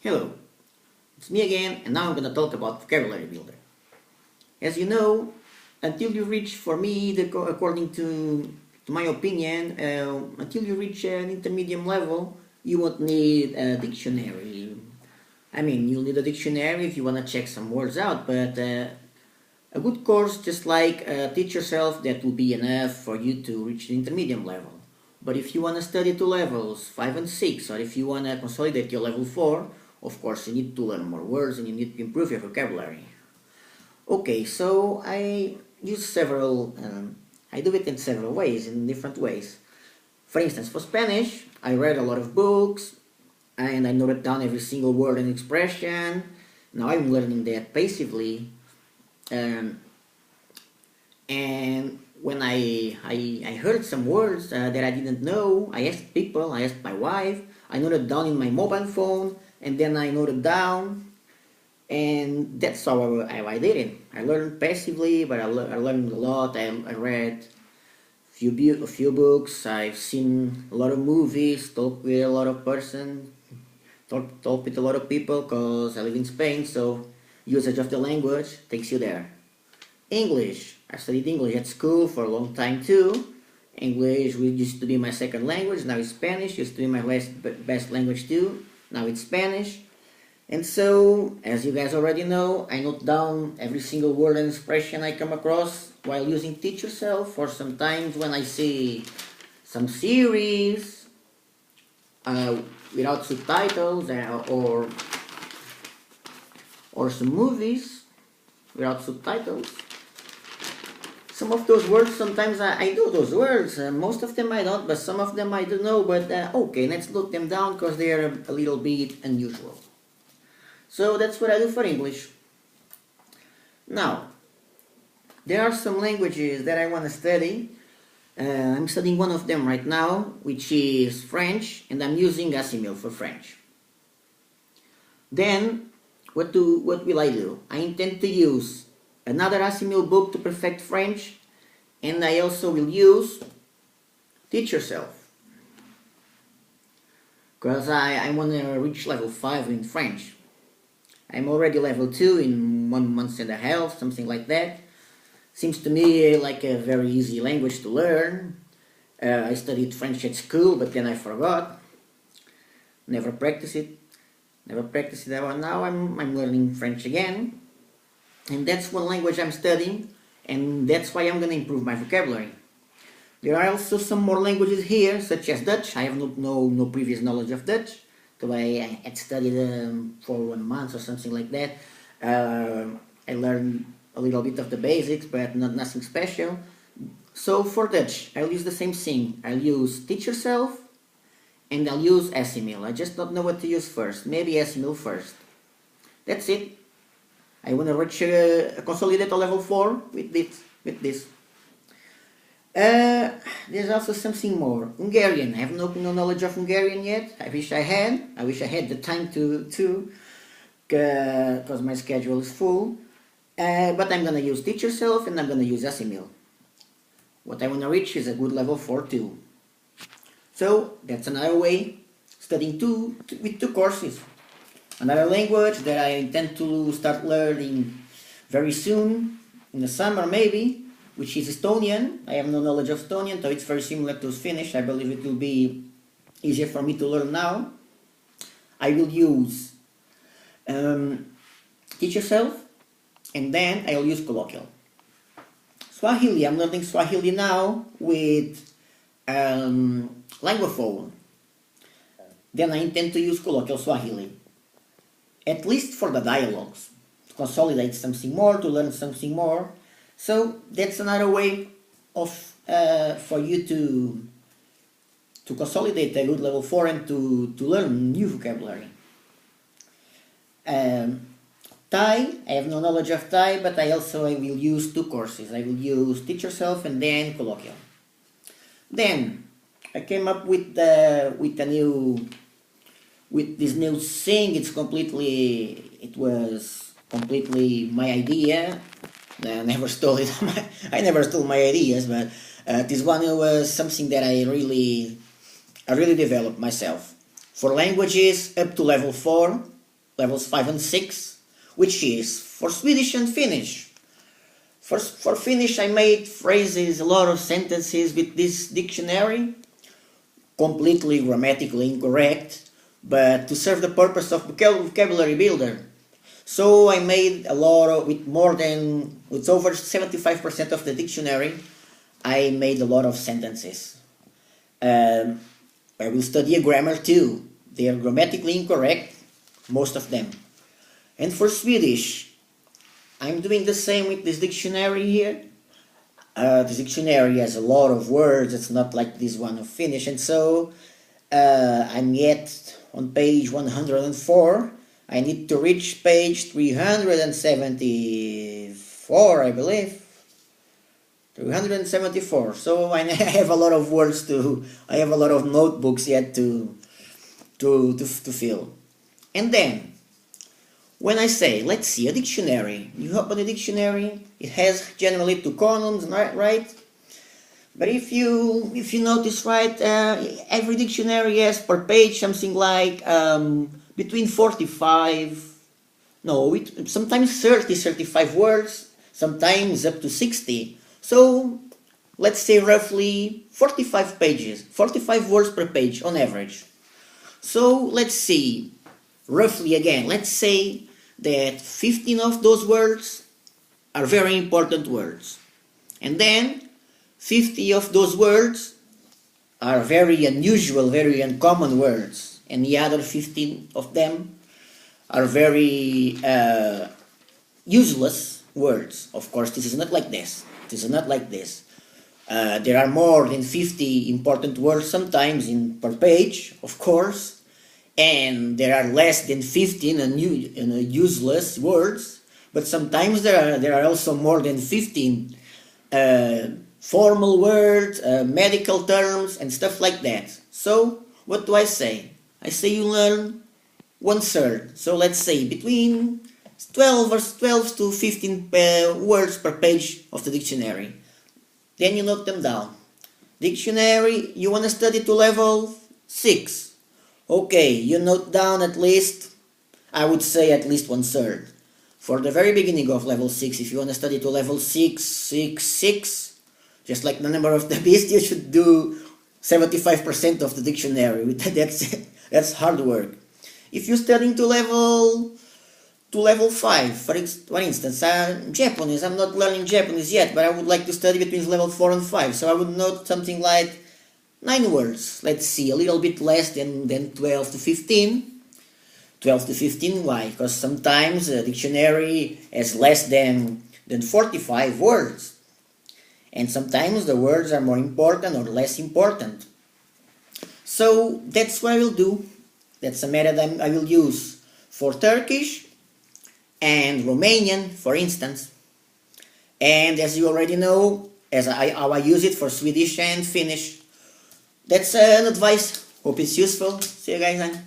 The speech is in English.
Hello, it's me again, and now I'm gonna talk about vocabulary builder. As you know, until you reach, for me, according to my opinion, until you reach an intermediate level, you won't need a dictionary. I mean, you'll need a dictionary if you wanna check some words out, but a good course, just like Teach Yourself, that will be enough for you to reach the intermediate level. But if you wanna study to levels 5 and 6, or if you wanna consolidate your level 4, of course, you need to learn more words and you need to improve your vocabulary. Okay, so I use I do it in several ways, in different ways. For instance, for Spanish, I read a lot of books and I noted down every single word and expression. Now I'm learning that passively. And when I heard some words that I didn't know, I asked people, I asked my wife, I noted down in my mobile phone, and then I noted down, and that's how I did it. I learned passively, but I learned a lot. I read a few books, I've seen a lot of movies, talked with a lot of talked with a lot of people, because I live in Spain, so usage of the language takes you there. English. I studied English at school for a long time too. English used to be my second language, now it's Spanish. Used to be my best language too, now it's Spanish. And so, as you guys already know, I note down every single word and expression I come across while using Teach Yourself, or sometimes when I see some series without subtitles, or some movies without subtitles. Some of those words, sometimes I do those words. Most of them I don't, but some of them I do know. But okay, let's note them down because they are a little bit unusual. So that's what I do for English. Now, there are some languages that I want to study. I'm studying one of them right now, which is French, and I'm using Assimil for French. Then, what will I do? I intend to use another Assimil book to perfect French, and I also will use Teach Yourself, because I want to reach level 5 in French. I'm already level 2 in 1 month and a half, something like that. Seems to me like a very easy language to learn. I studied French at school, but then I forgot. Never practiced it. Now I'm learning French again. And that's one language I'm studying, and that's why I'm going to improve my vocabulary. There are also some more languages here, such as Dutch. I have no previous knowledge of Dutch, so I had studied for 1 month or something like that. I learned a little bit of the basics, but nothing special. So for Dutch, I'll use the same thing. I'll use Teach Yourself, and I'll use Assimil. I just don't know what to use first. Maybe Assimil first. That's it. I want to reach a consolidated level 4 with this. There's also something more. Hungarian. I have no knowledge of Hungarian yet. I wish I had. I wish I had the time to because my schedule is full. But I'm going to use Teach Yourself, and I'm going to use Assimil. What I want to reach is a good level 4 too. So that's another way, studying with 2 courses. Another language that I intend to start learning very soon, in the summer maybe, which is Estonian. I have no knowledge of Estonian, so it's very similar to Finnish. I believe it will be easier for me to learn now. I will use Teach Yourself, and then I'll use Colloquial. Swahili, I'm learning Swahili now with Linguaphone. Then I intend to use Colloquial Swahili, at least for the dialogues, to consolidate something more, to learn something more. So that's another way of for you to consolidate a good level 4 and to learn new vocabulary. Thai, I have no knowledge of Thai, but I will use 2 courses. I will use Teach Yourself and then Colloquial. Then I came up with this new thing. It was completely my idea. I never stole it. I never stole my ideas, but this one was something that I really developed myself. For languages up to level 4, levels 5 and 6, which is for Swedish and Finnish. For Finnish, I made phrases, a lot of sentences with this dictionary, completely grammatically incorrect, but to serve the purpose of vocabulary builder. So I made a lot of, with over 75% of the dictionary, I made a lot of sentences. I will study a grammar too. They are grammatically incorrect, most of them. And for Swedish, I'm doing the same with this dictionary here. This dictionary has a lot of words, it's not like this one of Finnish, and so I'm yet on page 104. I need to reach page 374, I believe. 374. So I have a lot of words I have a lot of notebooks yet to fill. And then, when I say, let's see, a dictionary, you open a dictionary, it has generally 2 columns, right? But if you notice, right, every dictionary has per page something like between sometimes 30, 35 words, sometimes up to 60. So let's say roughly 45 pages, 45 words per page on average. So let's see, roughly again, let's say that 15 of those words are very important words. And then 50 of those words are very unusual, very uncommon words. And the other 15 of them are very useless words. Of course, this is not like this. This is not like this. There are more than 50 important words sometimes per page, of course. And there are less than 15 useless words. But sometimes there are also more than 15 formal words, medical terms, and stuff like that. So, what do I say? I say you learn 1/3. So let's say between 12 to 15 words per page of the dictionary. Then you note them down. Dictionary, you want to study to level 6. Okay, you note down at least, I would say at least 1/3. For the very beginning of level 6, if you want to study to level 6, just like the number of the beast, you should do 75% of the dictionary. That's hard work. If you're studying to level 5, for instance, Japanese, I'm not learning Japanese yet, but I would like to study between level 4 and 5, so I would note something like 9 words. Let's see, a little bit less than 12 to 15. 12 to 15, why? Because sometimes a dictionary has less than 45 words. And sometimes the words are more important or less important. So that's what I will do. That's a method I will use for Turkish and Romanian, for instance. And as you already know, how I use it for Swedish and Finnish. That's an advice. Hope it's useful. See you guys then.